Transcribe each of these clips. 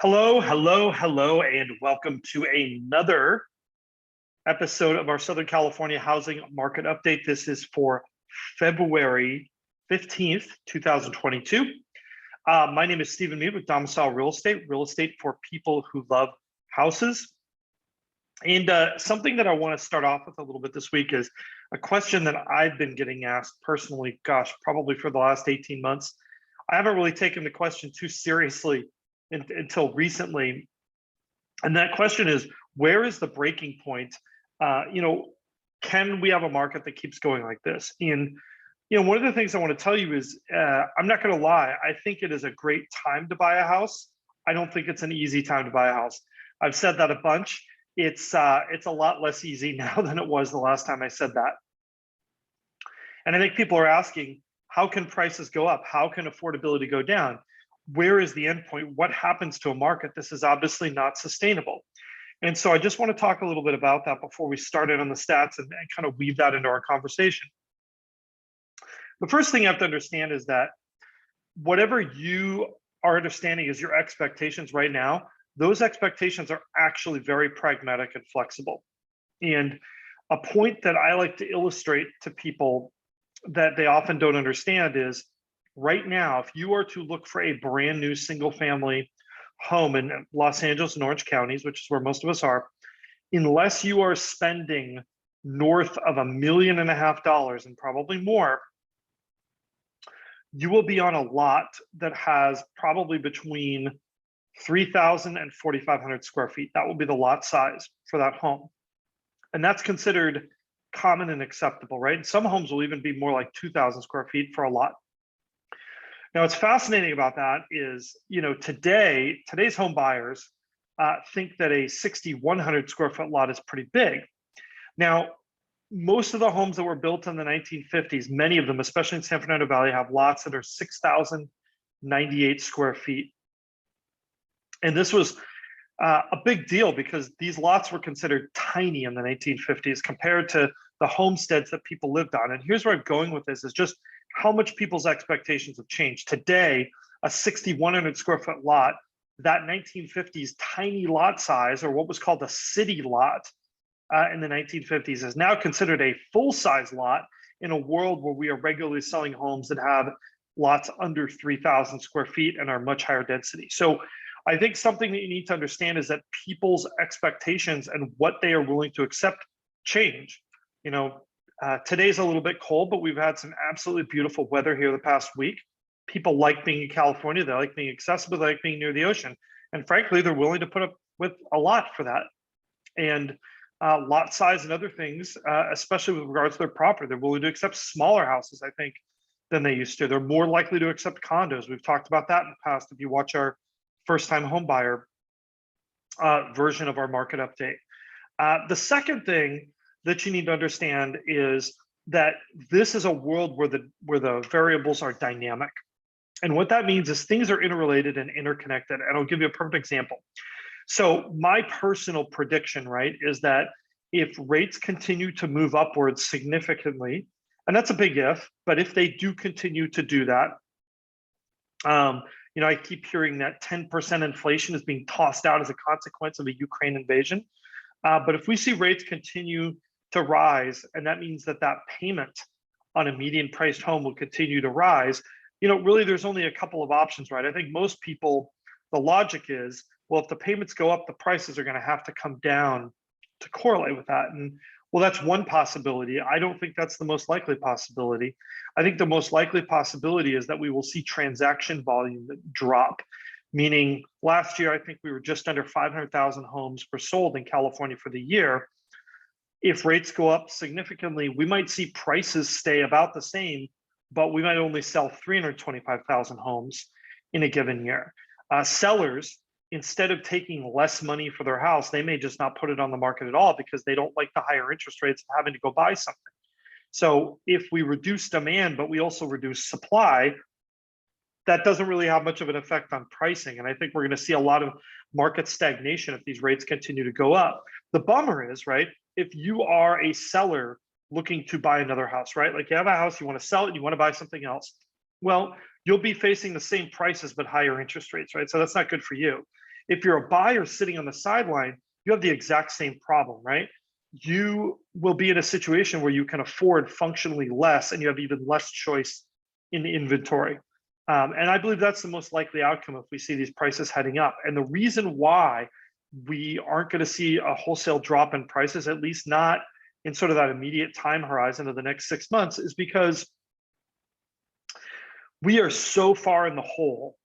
Hello, hello, hello, and welcome to another episode of our Southern California housing market update. This is for February 15th, 2022. My name is Stephen Meade with Domicile Real estate for people who love houses. And something that I want to start off with a little bit this week is a question that I've been getting asked personally, gosh, probably for the last 18 months. I haven't really taken the question too seriously until recently. And that question is, where is the breaking point? Can we have a market that keeps going like this? And, one of the things I want to tell you is, I'm not going to lie, I think it is a great time to buy a house. I don't think it's an easy time to buy a house. I've said that a bunch. It's a lot less easy now than it was the last time I said that. And I think people are asking, how can prices go up? How can affordability go down? Where is the end point? What happens to a market? This is obviously not sustainable. And so I just want to talk a little bit about that before we start in on the stats and kind of weave that into our conversation. The first thing you have to understand is that whatever you are understanding is your expectations right now, those expectations are actually very pragmatic and flexible. And a point that I like to illustrate to people that they often don't understand is, right now, if you are to look for a brand new single family home in Los Angeles and Orange counties, which is where most of us are, unless you are spending north of $1.5 million and probably more, you will be on a lot that has probably between 3,000 and 4,500 square feet. That will be the lot size for that home. And that's considered common and acceptable, right? And some homes will even be more like 2,000 square feet for a lot. Now, what's fascinating about that is, today's home buyers think that a 6,100 square foot lot is pretty big. Now, most of the homes that were built in the 1950s, many of them, especially in San Fernando Valley, have lots that are 6,098 square feet. And this was a big deal because these lots were considered tiny in the 1950s compared to the homesteads that people lived on. And here's where I'm going with this, is just how much people's expectations have changed. Today, a 6,100 square foot lot, that 1950s tiny lot size, or what was called a city lot in the 1950s, is now considered a full-size lot in a world where we are regularly selling homes that have lots under 3,000 square feet and are much higher density. So I think something that you need to understand is that people's expectations and what they are willing to accept change. Today's a little bit cold, but we've had some absolutely beautiful weather here the past week. People like being in California. They like being accessible. They like being near the ocean. And frankly, they're willing to put up with a lot for that. And lot size and other things, especially with regards to their property, they're willing to accept smaller houses, I think, than they used to. They're more likely to accept condos. We've talked about that in the past. If you watch our first-time home buyer version of our market update. The second thing that you need to understand is that this is a world where the variables are dynamic. And what that means is things are interrelated and interconnected. And I'll give you a perfect example. So my personal prediction, right, is that if rates continue to move upwards significantly, and that's a big if, but if they do continue to do that, I keep hearing that 10% inflation is being tossed out as a consequence of a Ukraine invasion. But if we see rates continue to rise, and that means that payment on a median priced home will continue to rise, really there's only a couple of options, right? I think most people, the logic is, well, if the payments go up, the prices are going to have to come down to correlate with that. And well, that's one possibility. I don't think that's the most likely possibility. I think the most likely possibility is that we will see transaction volume drop, meaning last year, I think we were just under 500,000 homes were sold in California for the year. If rates go up significantly, we might see prices stay about the same, but we might only sell 325,000 homes in a given year. Sellers, instead of taking less money for their house, they may just not put it on the market at all because they don't like the higher interest rates of having to go buy something. So if we reduce demand, but we also reduce supply, that doesn't really have much of an effect on pricing. And I think we're going to see a lot of market stagnation if these rates continue to go up. The bummer is, right, if you are a seller looking to buy another house, right? Like you have a house, you want to sell it, you want to buy something else. Well, you'll be facing the same prices, but higher interest rates, right? So that's not good for you. If you're a buyer sitting on the sideline, you have the exact same problem, right? You will be in a situation where you can afford functionally less and you have even less choice in inventory. And I believe that's the most likely outcome if we see these prices heading up. And the reason why we aren't going to see a wholesale drop in prices, at least not in sort of that immediate time horizon of the next 6 months, is because we are so far in the hole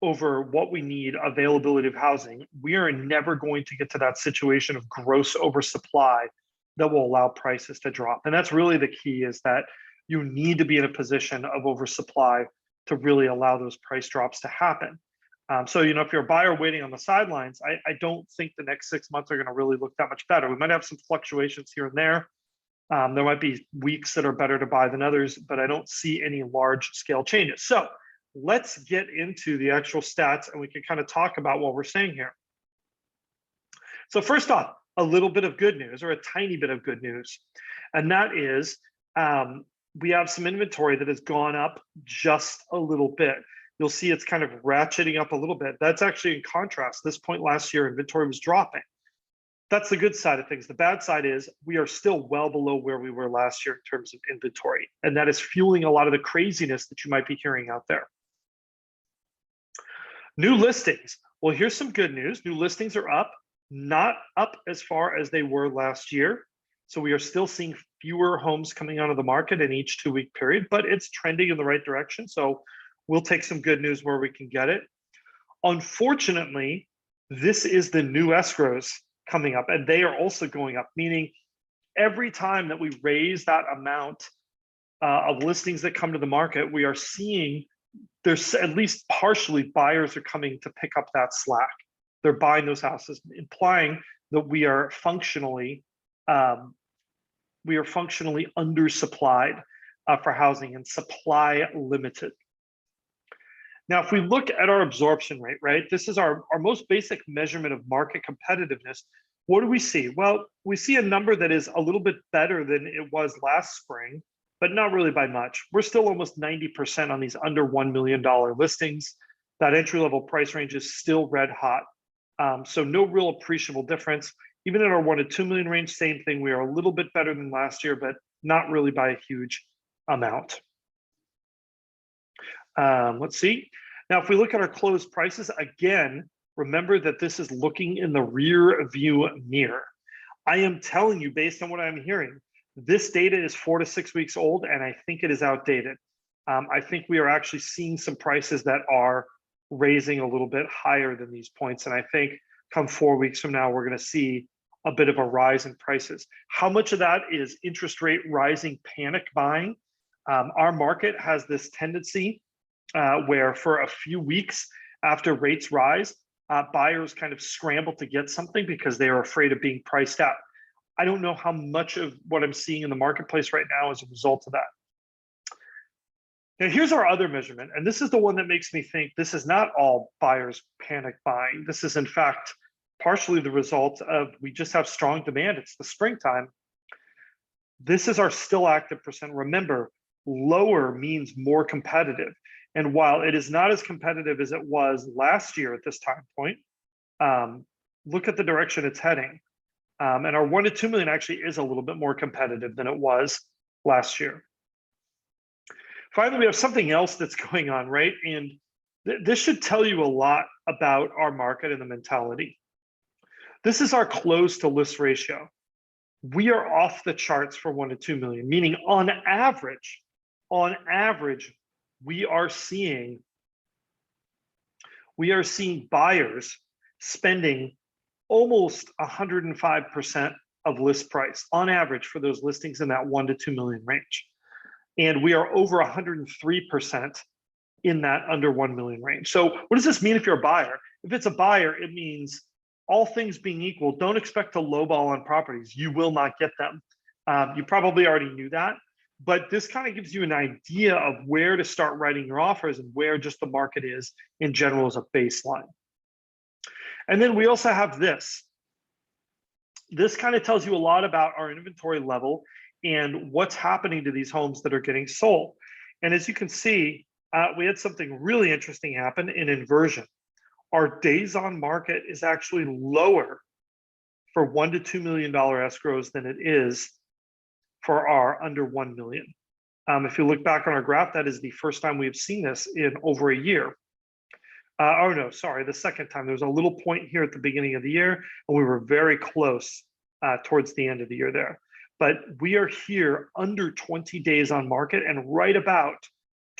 over what we need availability of housing. We are never going to get to that situation of gross oversupply that will allow prices to drop. And that's really the key, is that you need to be in a position of oversupply to really allow those price drops to happen. So, if you're a buyer waiting on the sidelines, I don't think the next 6 months are going to really look that much better. We might have some fluctuations here and there. There might be weeks that are better to buy than others, but I don't see any large scale changes. So let's get into the actual stats and we can kind of talk about what we're saying here. So first off, a little bit of good news, or a tiny bit of good news. And that is we have some inventory that has gone up just a little bit. You'll see it's kind of ratcheting up a little bit. That's actually in contrast. This point last year, inventory was dropping. That's the good side of things. The bad side is we are still well below where we were last year in terms of inventory. And that is fueling a lot of the craziness that you might be hearing out there. New listings. Well, here's some good news. New listings are up, not up as far as they were last year. So we are still seeing fewer homes coming onto the market in each 2-week period, but it's trending in the right direction. So we'll take some good news where we can get it. Unfortunately, this is the new escrows coming up, and they are also going up, meaning every time that we raise that amount of listings that come to the market, we are seeing there's at least partially buyers are coming to pick up that slack. They're buying those houses, implying that we are functionally undersupplied for housing and supply limited. Now, if we look at our absorption rate, right, this is our most basic measurement of market competitiveness. What do we see? Well, we see a number that is a little bit better than it was last spring, but not really by much. We're still almost 90% on these under $1 million listings. That entry-level price range is still red hot. So no real appreciable difference. Even in our 1 to 2 million range, same thing. We are a little bit better than last year, but not really by a huge amount. Let's see. Now, if we look at our closed prices, again, remember that this is looking in the rear view mirror. I am telling you, based on what I'm hearing, this data is 4 to 6 weeks old, and I think it is outdated. I think we are actually seeing some prices that are raising a little bit higher than these points. And I think come 4 weeks from now, we're going to see a bit of a rise in prices. How much of that is interest rate rising panic buying? Our market has this tendency where for a few weeks after rates rise, buyers kind of scramble to get something because they are afraid of being priced out. I don't know how much of what I'm seeing in the marketplace right now is a result of that. Now, here's our other measurement, and this is the one that makes me think this is not all buyers panic buying. This is, in fact, partially the result of we just have strong demand. It's the springtime. This is our still active percent. Remember, lower means more competitive. And while it is not as competitive as it was last year at this time point, look at the direction it's heading. And our 1 to 2 million actually is a little bit more competitive than it was last year. Finally, we have something else that's going on, right? And this should tell you a lot about our market and the mentality. This is our close to list ratio. We are off the charts for 1 to 2 million, meaning on average, we are seeing buyers spending almost 105% of list price on average for those listings in that 1 to 2 million range. And we are over 103% in that under 1 million range. So what does this mean if you're a buyer? If it's a buyer, it means all things being equal, don't expect to lowball on properties. You will not get them. You probably already knew that, but this kind of gives you an idea of where to start writing your offers and where just the market is in general as a baseline. And then we also have this. This kind of tells you a lot about our inventory level and what's happening to these homes that are getting sold. And as you can see, we had something really interesting happen in inversion. our days on market is actually lower for $1 to $2 million escrows than it is for our under 1 million. If you look back on our graph, that is the first time we've seen this in over a year. Oh no, sorry, the second time. There was a little point here at the beginning of the year, and we were very close towards the end of the year there. But we are here under 20 days on market and right about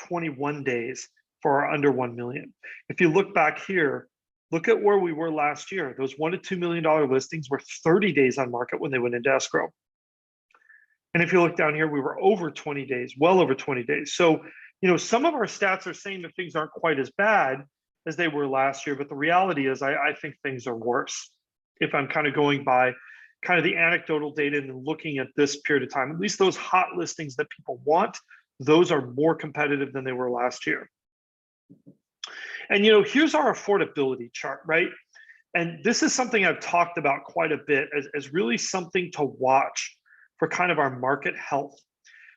21 days for our under 1 million. If you look back here, look at where we were last year. Those $1 to $2 million listings were 30 days on market when they went into escrow. And if you look down here, we were over 20 days, well over 20 days. So, some of our stats are saying that things aren't quite as bad as they were last year, but the reality is I think things are worse. If I'm kind of going by kind of the anecdotal data and looking at this period of time, at least those hot listings that people want, those are more competitive than they were last year. And here's our affordability chart, right? And this is something I've talked about quite a bit as really something to watch for kind of our market health.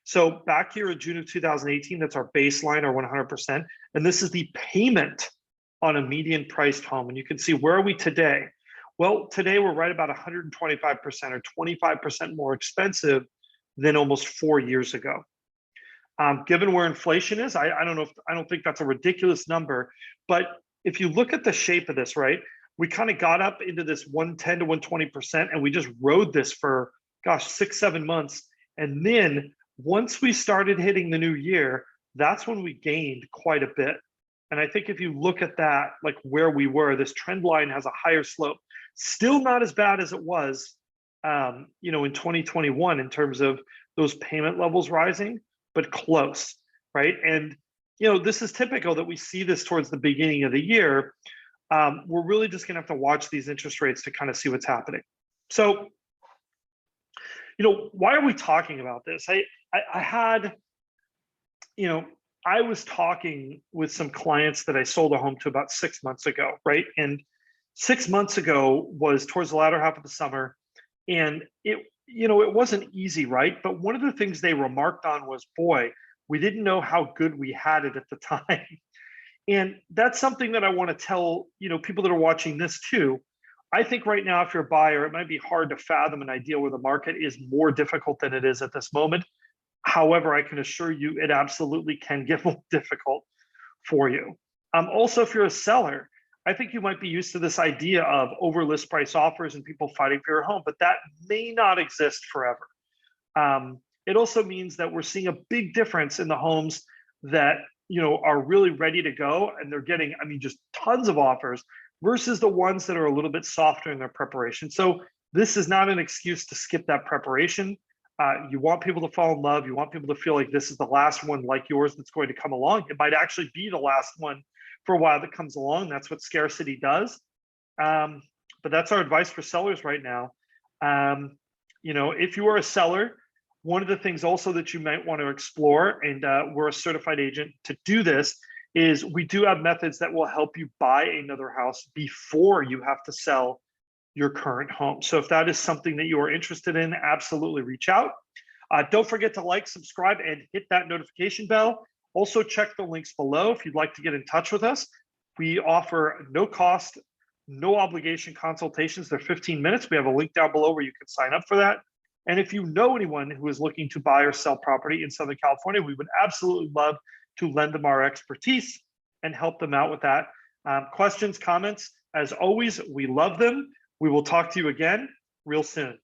So back here in June of 2018, that's our baseline, our 100%. And this is the payment on a median priced home. And you can see, where are we today? Well, today we're right about 125% or 25% more expensive than almost 4 years ago. Given where inflation is, I don't think that's a ridiculous number, but if you look at the shape of this, right, we kind of got up into this 110 to 120%, and we just rode this for, 6-7 months. And then once we started hitting the new year, that's when we gained quite a bit. And I think if you look at that, like where we were, this trend line has a higher slope. Still not as bad as it was, in 2021 in terms of those payment levels rising, but close, right? And this is typical that we see this towards the beginning of the year. We're really just going to have to watch these interest rates to kind of see what's happening. So, why are we talking about this? I was talking with some clients that I sold a home to about 6 months ago, right? And 6 months ago was towards the latter half of the summer, and it wasn't easy, right? But one of the things they remarked on was, boy, we didn't know how good we had it at the time. And that's something that I want to tell, people that are watching this too. I think right now, if you're a buyer, it might be hard to fathom an idea where the market is more difficult than it is at this moment. However, I can assure you it absolutely can get more difficult for you. Also, if you're a seller, I think you might be used to this idea of over list price offers and people fighting for your home, but that may not exist forever. It also means that we're seeing a big difference in the homes that are really ready to go, and they're getting, just tons of offers, versus the ones that are a little bit softer in their preparation. So this is not an excuse to skip that preparation. You want people to fall in love. You want people to feel like this is the last one like yours that's going to come along. It might actually be the last one for a while that comes along. That's what scarcity does. But that's our advice for sellers right now. If you are a seller, one of the things also that you might want to explore, and we're a certified agent to do this, is we do have methods that will help you buy another house before you have to sell your current home. So if that is something that you are interested in, absolutely reach out. Don't forget to like, subscribe, and hit that notification bell. Also check the links below if you'd like to get in touch with us. We offer no cost, no obligation consultations. They're 15 minutes. We have a link down below where you can sign up for that. And if you know anyone who is looking to buy or sell property in Southern California, we would absolutely love to lend them our expertise and help them out with that. Questions, comments, as always, we love them. We will talk to you again real soon.